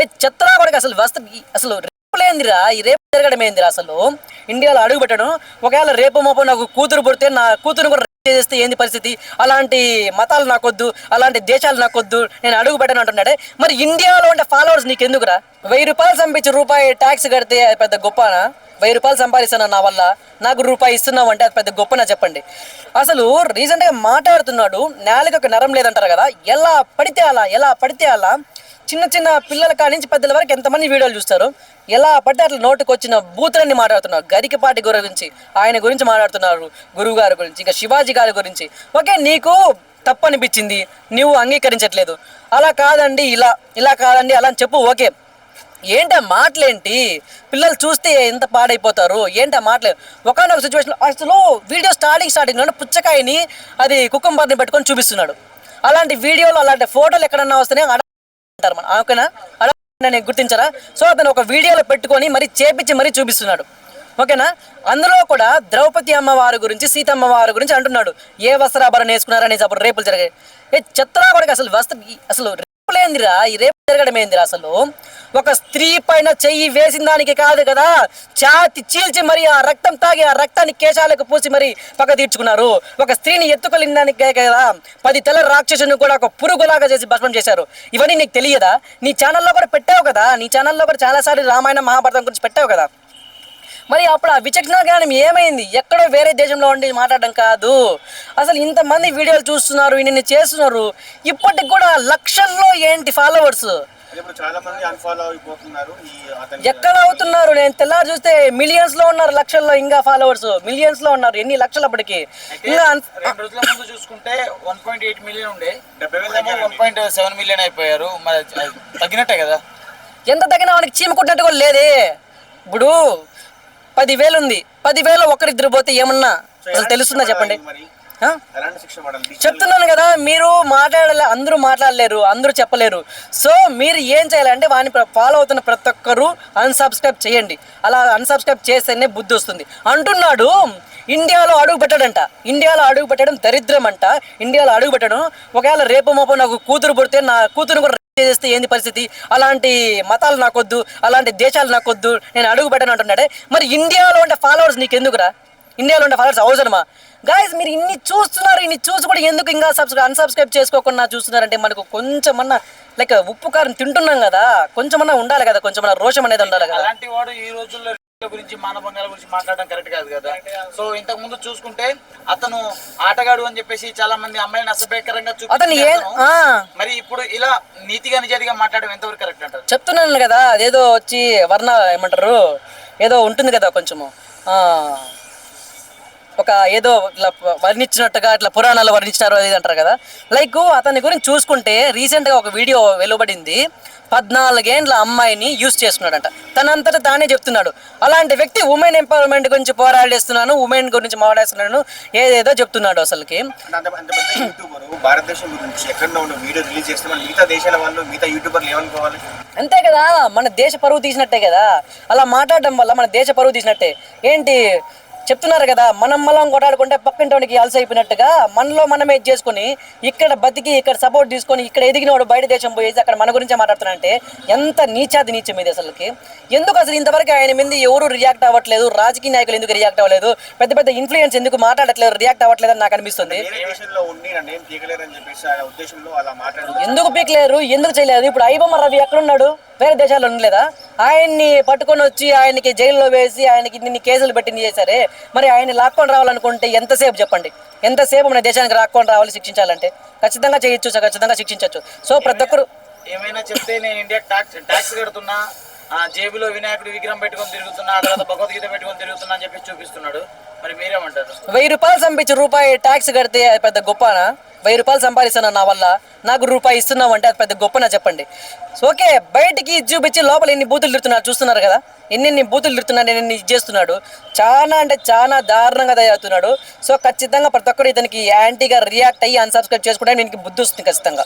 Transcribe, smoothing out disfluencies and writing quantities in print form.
ఏ చెత్తనా కూడా అసలు అసలు రేపులేందిరా, ఈ రేపు జరగడం ఏందిరా అసలు? ఇండియాలో అడుగు పెట్టడం, ఒకవేళ రేపు మోపో నాకు కూతురు పుడితే నా కూతురు కూడా రేప్ చేస్తే ఏంది పరిస్థితి? అలాంటి మతాలు నాకొద్దు, అలాంటి దేశాలు నాకొద్దు, నేను అడుగు పెట్టను అంటున్నాడే. మరి ఇండియాలో ఉండే ఫాలోవర్స్ నీకెందుకురా? 1000 రూపాయలు సంపించి రూపాయి ట్యాక్స్ కడితే అది పెద్ద గొప్పనా? 1000 రూపాయలు సంపాదిస్తున్నా నా వల్ల, నాకు రూపాయి ఇస్తున్నావు అంటే అది పెద్ద గొప్పనా చెప్పండి? అసలు రీసెంట్గా మాట్లాడుతున్నాడు, నేలకి నరం లేదంటారు కదా. ఎలా పడితే అలా చిన్న చిన్న పిల్లల కాడి నుంచి పెద్దల వరకు ఎంతమంది వీడియోలు చూస్తారు. ఎలా పడితే అట్లా నోటుకు వచ్చిన బూతులన్నీ మాట్లాడుతున్నారు. గరికపాటి గురించి, ఆయన గురించి మాట్లాడుతున్నారు, గురువు గారి గురించి, ఇంకా శివాజీ గారి గురించి. ఓకే, నీకు తప్పు అనిపించింది, నువ్వు అంగీకరించట్లేదు. అలా కాదండి, ఇలా కాదండి అలా అని చెప్పు. ఓకే, ఏంటి ఆ మాటలేంటి? పిల్లలు చూస్తే ఎంత పాడైపోతారు, ఏంటి ఆ మాటలు? ఒకనొక సిచ్యువేషన్ అసలు వీడియో స్టార్టింగ్లో పుచ్చకాయని అది కుకుంబర్ని పెట్టుకొని చూపిస్తున్నాడు. అలాంటి వీడియోలు, అలాంటి ఫోటోలు ఎక్కడన్నా వస్తేనే అంటారు మన, ఓకేనా? అలా నేను గుర్తించరా? సో అతను ఒక వీడియోలో పెట్టుకొని మరీ చేపించి మరీ చూపిస్తున్నాడు, ఓకేనా? అందులో కూడా ద్రౌపది అమ్మవారి గురించి, సీతమ్మ వారి గురించి అంటున్నాడు. ఏ వస్త్రాభరణ వేసుకున్నారనేసి అప్పుడు రేపులు జరిగాయి. ఏ చెత్తనా కూడా అసలు రేపులేందిరా, ఈ రేపు జరగడం ఏందిరా అసలు? ఒక స్త్రీ పైన చెయ్యి వేసిన దానికి కాదు కదా, ఛాతి చీల్చి మరి ఆ రక్తం తాగి ఆ రక్తాన్ని కేశాలకు పూసి మరి పక్క తీర్చుకున్నారు. ఒక స్త్రీని ఎత్తుకెళ్ళిన దానికే కదా 10 తల రాక్షసుని కూడా ఒక పురుగులాగా చేసి భస్మం చేశారు. ఇవన్నీ నీకు తెలియదా? నీ ఛానల్లో కూడా పెట్టావు కదా, నీ ఛానల్లో కూడా చాలాసార్లు రామాయణ మహాభారతం గురించి పెట్టావు కదా. మరి అప్పుడు ఆ విచక్షణ జ్ఞానం ఏమైంది? ఎక్కడో వేరే దేశంలో ఉండి మాట్లాడడం కాదు. అసలు ఇంతమంది వీడియోలు చూస్తున్నారు, ఇన్ని చేస్తున్నారు, ఇప్పటికి కూడా లక్షల్లో ఏంటి ఫాలోవర్స్? ఎక్కడ అవుతున్నారు? నేను తెల్లారు చూస్తే మిలియన్స్ లో ఉన్నారు, లక్షల్లో ఇంకా ఫాలోవర్స్ మిలియన్స్ లో ఉన్నారు. ఎన్ని లక్షలు అప్పటికి? ఇంకా 2 రోజుల ముందు చూసుకుంటే 1.8 మిలియన్ ఉండే, 1.7 మిలియన్ అయిపోయారు. మరి తగ్గినట్టే కదా. ఎంత తగ్గినా వానికి చీమకుట్టినట్టు కూడా లేదే. ఇప్పుడు 10,000 ఉంది, 10,000 ఒకరిద్దరు పోతే ఏమన్నా అసలు తెలుస్తుందా చెప్పండి? చెప్తున్నాను కదా, మీరు అందరూ మాట్లాడలేరు, అందరూ చెప్పలేరు. సో మీరు ఏం చేయాలంటే వాడిని ఫాలో అవుతున్న ప్రతి ఒక్కరు అన్సబ్స్క్రైబ్ చేయండి. అలా అన్సబ్స్క్రైబ్ చేస్తేనే బుద్ధి వస్తుంది అంటున్నాడు. ఇండియాలో అడుగు పెట్టడంట, ఇండియాలో అడుగు పెట్టడం దరిద్రం అంట. ఇండియాలో అడుగు పెట్టడం, ఒకవేళ రేపు మోపో నాకు కూతురు పుడితే నా కూతురు కూడా చేస్తే ఏంది పరిస్థితి? అలాంటి మతాలు నాకొద్దు, అలాంటి దేశాలు నాకొద్దు, నేను అడుగు పెట్టను అంటున్నాడే. మరి ఇండియాలో ఉండే ఫాలోవర్స్ నీకెందుకురా? ఇండియాలో ఉండే ఫాలోవర్స్ అవసరమా? గాయస్, మీరు ఇన్ని చూస్తున్నారు, ఇన్ని చూసి కూడా ఎందుకు ఇంకా అన్సబ్స్క్రైబ్ చేసుకోకుండా చూస్తున్నారంటే మనకు కొంచెమన్నా లైక్ ఉప్పు కారం తింటున్నాం కదా, కొంచెమన్నా ఉండాలి కదా, కొంచెమన్నా రోషం అనేది ఉండాలి కదా. అలాంటి వాడు ఈ రోజుల్లో గురించి, మానభంగాల గురించి మాట్లాడడం కరెక్ట్ కాదు కదా. సో ఇంతకు ముందు చూసుకుంటే అతను ఆటగాడు అని చెప్పేసి చాలా మంది అమ్మాయిని అసభ్యకరంగా మరి ఇప్పుడు ఇలా నీతిగా నిజాయితీగా మాట్లాడడం ఎంతవరకు కరెక్ట్ అంటారు? చెప్తున్నాను కదా, అదేదో వచ్చి ఏమంటారు, ఏదో ఉంటుంది కదా కొంచెము ఒక ఏదో ఇట్లా వర్ణించినట్టుగా, ఇట్లా పురాణాలు వర్ణించినారు అది అంటారు కదా. లైక్ అతని గురించి చూసుకుంటే రీసెంట్గా ఒక వీడియో వెలువడింది. 14 ఏండ్ల అమ్మాయిని యూజ్ చేస్తున్నాడంట, తనంతటా తానే చెప్తున్నాడు. అలాంటి వ్యక్తి ఉమెన్ ఎంపవర్మెంట్ గురించి పోరాడేస్తున్నాను, ఉమెన్ గురించి మాట్లాడేస్తున్నాను, ఏదేదో చెప్తున్నాడు. అసలుకి భారతదేశం గురించి ఎక్కడ ఉన్న వీడియో రిలీజ్ చేస్తే మిగతా దేశాల వాళ్ళు, మిగతా యూట్యూబర్లు ఏమనుకోవాలి? అంతే కదా, మన దేశ పరువు తీసినట్టే కదా. అలా మాట్లాడడం వల్ల మన దేశ పరువు తీసినట్టే. ఏంటి చెప్తున్నారు కదా, మనం కొట్లాడుకుంటే పక్కింటోనికి అలసి అయిపోయినట్టుగా మనలో మనమే చేసుకొని ఇక్కడ బతికి ఇక్కడ సపోర్ట్ తీసుకొని ఇక్కడ ఎదిగినవాడు బయట దేశం పోయేసి అక్కడ మన గురించే మాట్లాడుతున్నారంటే ఎంత నీచం ఇది అసలుకి. ఎందుకు అసలు ఇంతవరకు ఆయన మీద ఎవరు రియాక్ట్ అవ్వట్లేదు? రాజకీయ నాయకులు ఎందుకు రియాక్ట్ అవ్వలేదు? పెద్ద పెద్ద ఇన్ఫ్లుయెన్స్ ఎందుకు మాట్లాడట్లేదు, రియాక్ట్ అవ్వట్లేదు అని నాకు అనిపిస్తుంది. ఎందుకు పీకలేరు, ఎందుకు చేయలేదు? ఇప్పుడు ఐబొమ్మ రవి ఎక్కడున్నాడు? వేరే దేశాల్లో ఉండలేదా? ఆయన్ని పట్టుకొని వచ్చి ఆయనకి జైల్లో వేసి ఆయనకి ఇన్ని కేసులు పెట్టింది చేశారే. మరి ఆయన లాక్కొని రావాలనుకుంటే ఎంతసేపు చెప్పండి? ఎంతసేపు మన దేశానికి లాక్కొని రావాలి శిక్షించాలంటే? ఖచ్చితంగా చేయొచ్చు, ఖచ్చితంగా శిక్షించవచ్చు. సో ప్రతి ఒక్కరు ఏమైనా చెప్తే నేను ఇండియా ట్యాక్స్ కడుతున్నా, జేబులో వినాయకుడు విగ్రహం పెట్టుకొని తిరుగుతున్నా, తర్వాత భగవద్గీత పెట్టుకొని తిరుగుతున్నా అని చెప్పి చూపిస్తున్నాడు. మరి మీరేమంటారు? 1000 రూపాయలు సంపించి రూపాయి ట్యాక్స్ కడితే అది పెద్ద గొప్పనా? 1000 రూపాయలు సంపాదిస్తున్నా నా వల్ల, నాకు రూపాయి ఇస్తున్నావు అంటే అది పెద్ద గొప్పనా చెప్పండి? ఓకే, బయటికి చూపించి లోపల ఎన్ని బూతులు తిడుతున్నారు చూస్తున్నారు కదా, ఎన్ని బూతులు తిడుతున్నాడు, ఎన్ని చేస్తున్నాడు. చాలా అంటే చాలా దారుణంగా తయారవుతున్నాడు. సో ఖచ్చితంగా ప్రతి ఒక్కరు ఇతనికి యాంటీగా రియాక్ట్ అయ్యి అన్సబ్స్క్రైబ్ చేసుకుంటే దీనికి బుద్ధి వస్తుంది ఖచ్చితంగా.